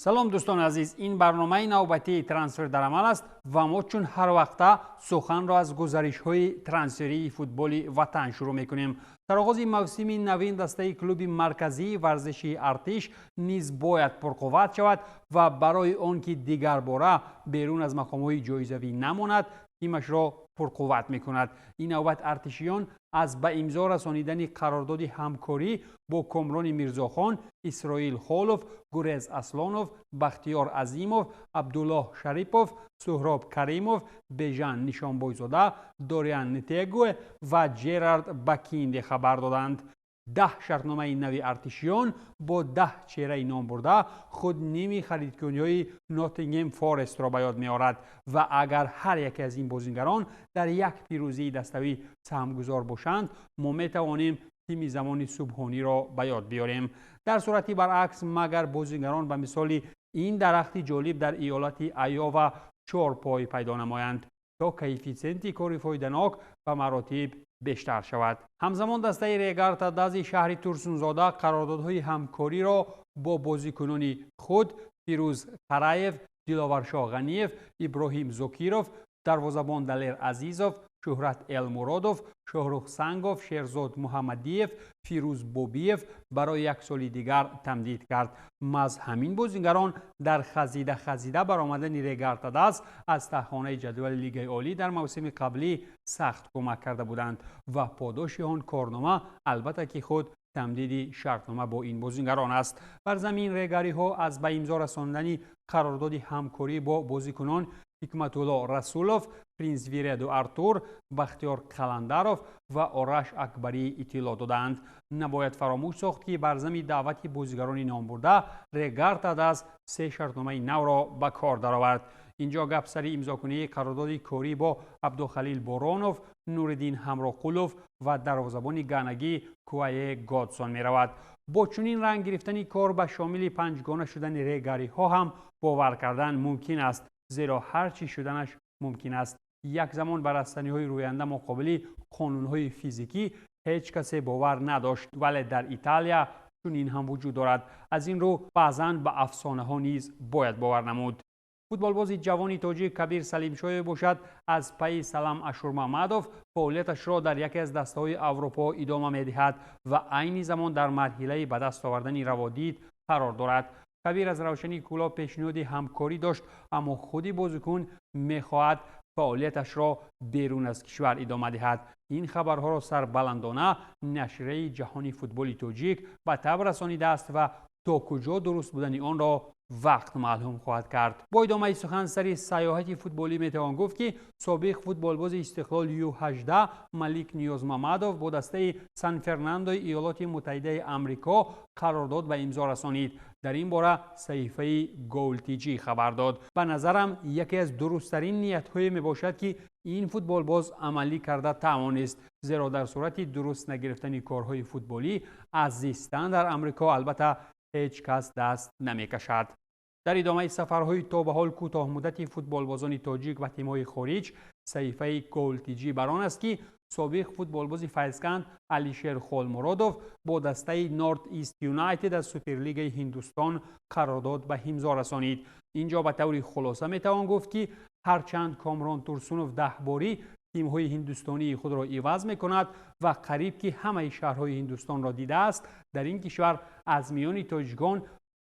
سلام دوستان عزیز، این برنامه نوبتی ترانسفر در عمل است و ما چون هر وقت سخن را از گزارش های ترانسفری فوتبال وطن شروع میکنیم. در آغاز موسم نوین دسته کلوب مرکزی ورزشی ارتش نیز باید پرقوت شود و برای آنکه دیگر باره بیرون از مقام‌های جایزوی نماند تیمش را پرقوت میکند. این نوبت ارتشیان از به امضا رسانیدن قرارداد همکاری با کامران میرزاخان، اسرائیل خالوف، گریز اسلانوف، بختیار عظیموف، عبدالله شریپوف، سهراب کریموف، بیژن نشانبایزاده، داریان نتیگو و جرارد بکینده خبر دادند. 10 شرطنامه نوی ارتشیان با 10 چهره نام برده خود نیمی خریدکنی ناتینگهم فارست را به یاد می آورد و اگر هر یک از این بازیگران در یک پیروزی دستوی سهمگذار باشند ما می توانیم تیم زمان صبحانی را به یاد بیاریم. در صورتی برعکس مگر بازیگران به مثال این درختی جالب در ایالت ایاوا 4 پای پیدا نمایند تا کوفیسینت کار فایده‌ناک به مراتب بیشتر شود. همزمان دسته ریگارتا دازی شهری تورسونزاده قراردادهای همکاری را با بازیکنان خود فیروز قرایف، دلاور شاه غنیف، ابراهیم زوکیروف، دروازه‌بان دلیر عزیزوف، شهرت المرادوف، شاهرخ سنگوف، شیرزاد محمدیف، فیروز بوبیف برای 1 سال دیگر تمدید کرد. از همین بازیگران در خزیده برآمدن ریگارتا داز از تهخانه جدول لیگ عالی در موسم قبلی سخت کمک کرده بودند و پاداش آن کارنامه البته که خود تمدید شرطنامه با این بازیگران است. بر زمین ریگاری ها از به امضا رساندن قرارداد همکاری با بازیکنان حکمت الله رسولوف، پرینس ویردو ارتور، بختیار قلندروف و آرش اکبری اطلاع دادند. نباید فراموش ساخت که بر زمین دعوت بازیگران نام برده ریگارتا داز 3 شرطنامه نو را به کار درآورد. اینجا گپ سر امضاکنی قرارداد کاری با عبدالخلیل بارانوف، نوردین همراقولوف و دروازه‌بان گانگی کوایه گادسون می رود. با چنین رنگ گرفتن کار به شامل 5 گانه شدن ریگاری ها هم باور کردن ممکن است، زیرا هر چی شدنش ممکن است. یک زمان بر رستنی‌های روینده مقابل قانون‌های فیزیکی هیچ کسی باور نداشت، ولی در ایتالیا چنین هم وجود دارد. از این رو بعضاً به افسانه ها نیز باید باور نمود. فوتبالباز جوانی تاجیک کبیر سلیم شوی باشد از پی سلام اشورمامدوف فعالیتش را در یکی از دسته‌های اروپا ادامه می‌دهد و عین زمان در مرحله به دست آوردن روادید قرار دارد. کبیر از روشنی کلاه پیشنهاد همکاری داشت، اما خودی بازیکن می‌خواهد فعالیتش را بیرون از کشور ادامه دهد. این خبرها را سربلندانه نشریه جهانی فوتبال تاجیک به تب رسانیده است و تا کجا درست بودن آن را وقت معلوم خواهد کرد. با ادامه سخن سر سیاحت فوتبالی میتوان گفت که سابق فوتبالباز استقلال U18 ملیک نیازمحمدوف با دسته سان فرناندو ایالات متحده آمریکا قرارداد به امضا رسانید. در این باره صحیفه گول تیجی خبر داد. به نظرم یکی از درستترین نیت‌های میباشد که این فوتبالباز عملی کرده توانست، زیرا در صورت درست نگرفتن کارهای فوتبالی از زیستن در آمریکا البته هیچ کس دست نمیکشد. در ادامه سفرهای تا به حال کوتاه مدت فوتبالبازان تاجیک و تیم‌های خارج صحیفه گول تیجی بر آن است که سابق فوتبالباز فیضکند علیشیر خولمرادوف با دسته نورت ایست یونایتد از سوپرلیگ هندوستان قرارداد به امضا رسانید. اینجا به طور خلاصه میتوان گفت که هرچند کامران تورسونوف 10 باری تیم‌های هندوستانی خود را عوض می‌کند و قریب که همه شهرهای هندوستان را دیده است، در این کشور از میان تاجیکان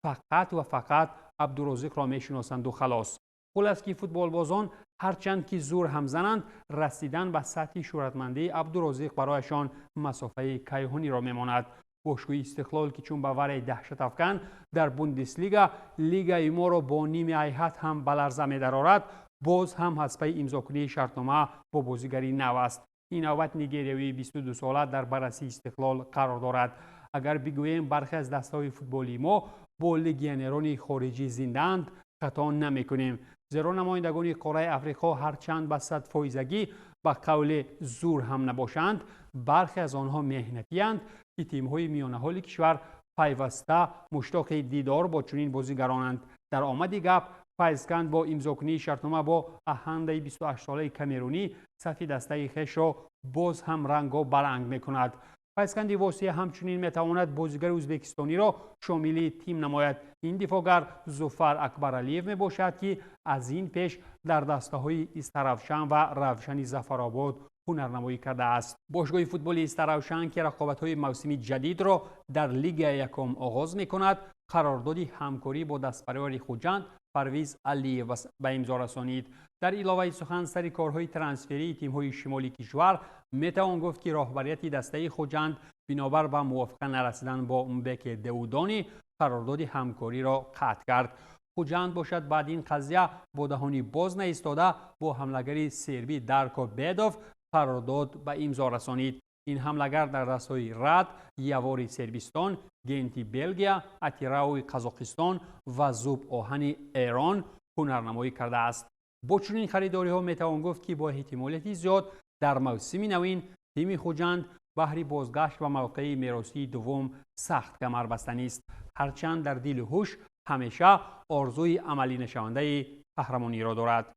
فقط و فقط عبدالرزاق را میشناسند و خلاص. خلاص که فوتبالبازان هرچند که زور هم زنند، رسیدن به سطح شهرتمندی عبدالرزاق برایشان مسافه کیهانی را میماند. باشگاه استقلال که چون باور دهشت افکن در بوندسلیگا لیگ ما را با نیم هیئت هم به لرزه می‌درآورد، باز هم از پی امضاکنی شرطنامه با بازیگری نو است. این نوبت نیگریوی 22 ساله در بررسی استقلال قرار دارد. اگر بگوییم برخی از دسته‌های فوتبالی ما با لگیونران خارجی زنده‌اند، خطا نمی‌کنیم، زیرا نمایندگان قاره افریقا هرچند به صد فایزگی به قول زور هم نباشند، برخی از آنها محنتی‌اند که تیم‌های میانه حال کشور پیوسته مشتاق دیدار با چنین بازیگرانند. در آمد گپ فیضکند با امضاکنی شرطنامه با اهند 28 ساله کامرونی صف دسته خویش را باز هم رنگ و برنگ می‌کند. پسکندی واسه همچنین میتواند بازیگر ازبکستانی را شامل تیم نماید. این دفاعگر ظفر اکبرعلیف می باشد که از این پیش در دسته های استرافشن و روشن ظفرآباد هنرنمایی کرده است. باشگاه فوتبال استرافشن که رقابت‌های موسمی جدید را در لیگ یکم آغاز می‌کند، قرارداد همکاری با دستپرور خوجند پرویز علیف به امضا رسانید. در علاوه سخن سر کارهای ترانسفری تیم‌های شمالی کشور میتوان گفت که راهبریت دسته خوجند بنابر به موافقه نرسیدن با امبک داودانی قرارداد همکاری را قطع کرد. خوجند باشد بعد این قضیه با دهانی باز نایستاده با حملگر سربی دارکو بیدوف قرارداد به امضا رسانید. این حملگر در دسته‌های رد، یواری سربستان، گنتی بلژیا، اتیراوی قزاقستان و زوب آهن ایران هنرنمایی کرده است. با چنین خریداری‌ها میتوان گفت که با احتمالیت زیاد در موسم نوین تیم خوجند بهر بازگشت و موقع میراثی دوم سخت کمر بستنی است، هرچند در دل هوش همیشه آرزوی عملی نشونده قهرمانی را دارد.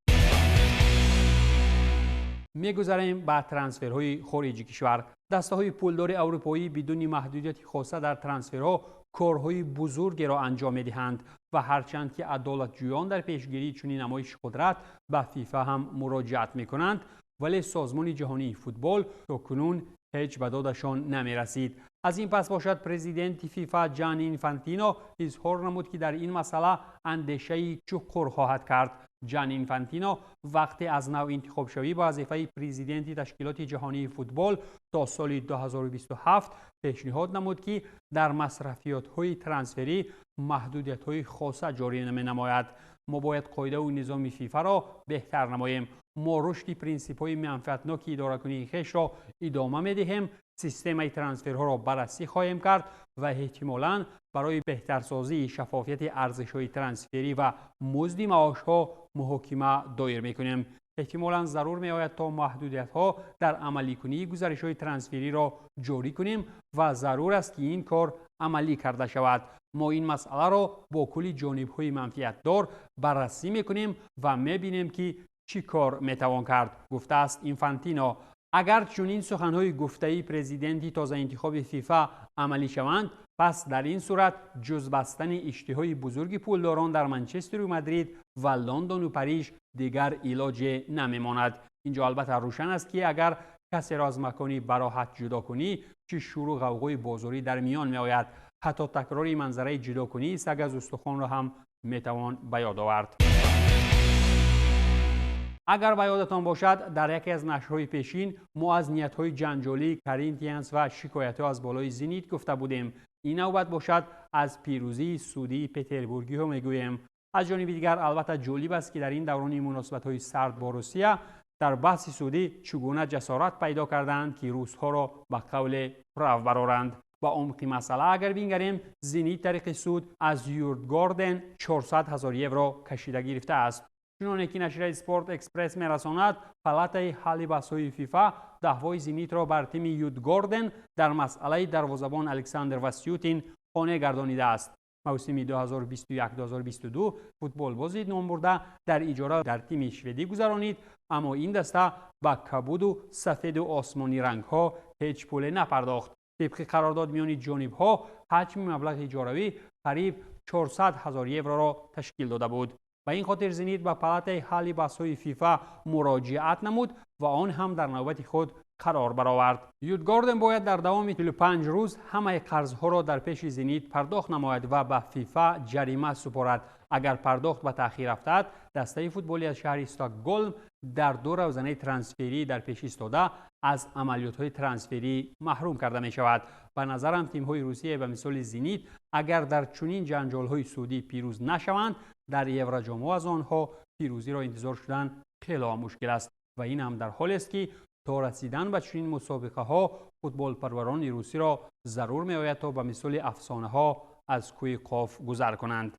میگذاریم به ترانسفرهای خارجی کشور. دسته‌های پولدار اروپایی بدون محدودیت خاصه در ترانسفرها کارهای بزرگی را انجام می‌دهند و هرچند که عدالت‌جویان در پیشگیری چنین نمایش قدرت به فیفا هم مراجعت می‌کنند، ولی سازمان جهانی فوتبال تاکنون هیچ به دادشان نمی‌رسید. از این پس باشد پرزیدنت فیفا جانی اینفانتینو اظهار نمود که در این مسئله اندیشه چقور خواهد کرد. جانی اینفانتینو وقتی از نو انتخاب شوی به وظیفه پرزیدنت تشکیلات جهانی فوتبال تا سال 2027 پیشنهاد نمود که در مصرفیات‌های ترانسفری محدودیت‌های خاصه جاری نماید. ما باید قاعده و نظام فیفا را بهتر نماییم. ما رشد پرینسیپ‌های منفعتناک اداره‌کنی خویش را ادامه می‌دهیم. سیستم ترانسفرها را بررسی خواهیم کرد و احتمالاً برای بهترسازی شفافیت ارزش‌های ترانسفری و مزد معاش‌ها محاکمه دایر می‌کنیم. احتمالاً ضرور می‌آید تا محدودیت‌ها در عملی کنی گزارش‌های ترانسفری را جاری کنیم و ضرور است که این کار عملی کرده شود. ما این مسئله را با کلی جانب‌های منفعت‌دار بررسی می‌کنیم و می‌بینیم که چی کار می‌توان کرد، گفته است اینفانتینو. اگر چنین سخن‌های گفته‌ای پرزیدنت تازه انتخاب فیفا عملی شوند، پس در این صورت جز بستن اشتهای بزرگ پولداران در منچستر و مادرید و لندن و پاریس دیگر علاج نمیماند. اینجا البته روشن است که اگر کسی را از مکانی براحت جدا کنی، چه شور و غوغای بازاری در میان میآید. حتی تکرار منظره جدا کنی سگ از استخوان را هم میتوان به یاد آورد. اگر به یادتان باشد در یکی از نشرهای پیشین ما از نیت‌های جنجالی کارینتیانس و شکایت‌ها از بالای زنیت گفته بودیم. این نوبت باشد از پیروزی سعودی پتربورگی ها میگوییم. از جانب دیگر البته جالب است که در این دوران مناسبت‌های سرد با روسیه در بحث سعودی چگونه جسارت پیدا کردند که روس‌ها را به قول پرو برآورند. با عمق مسئله اگر بنگریم، زنیت طریق سود از یوردگاردن 400,000 یورو کشیده گرفته است. چنانه که نشریه اسپورت اکسپرس می‌رساند، پالاتای حل بحث‌های فیفا دعوای زنیت را بر تیم یوردگاردن در مسئله دروازه‌بان الکساندر واسیوتین خانه گردانیده است. موسم 2021-2022 فوتبال بازی نام برده در اجاره در تیم شوئدی گذرانید، اما این دسته با کبود و سفید و آسمانی رنگ‌ها هیچ پول نپرداخت. طبق قرارداد میان جانب‌ها حجم مبلغ اجاره‌ای قریب 400,000 یورو را تشکیل داده بود. و این خاطر زنیت به پالاتای حل بحث‌های فیفا مراجعت نمود و آن هم در نوبت خود قرار برآورد. یوردگاردن باید در دوام 45 روز همه قرضها را در پیش زنیت پرداخت نماید و به فیفا جریمه سپارد. اگر پرداخت به تأخیر افتد، دسته فوتبالی از شهر استکهلم در 2 روزنه ترانسفری در پیش ایستاده از عملیات‌های ترانسفری محروم کرده می شود. به نظرم تیم‌های روسیه به مثال زنیت اگر در چنین جنجال‌های سعودی پیروز نشوند، در یوروجام از آنها پیروزی را انتظار شدن خیلی مشکل است و این هم در حالی است که تا رسیدن به چنین مسابقه ها فوتبال پروران روسی را ضرور می آید تا به مثال افسانه ها از کوه قاف گذر کنند.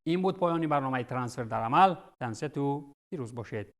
این بود پایان برنامه ترانسفر در عمل. تنسیت و پیروز باشید.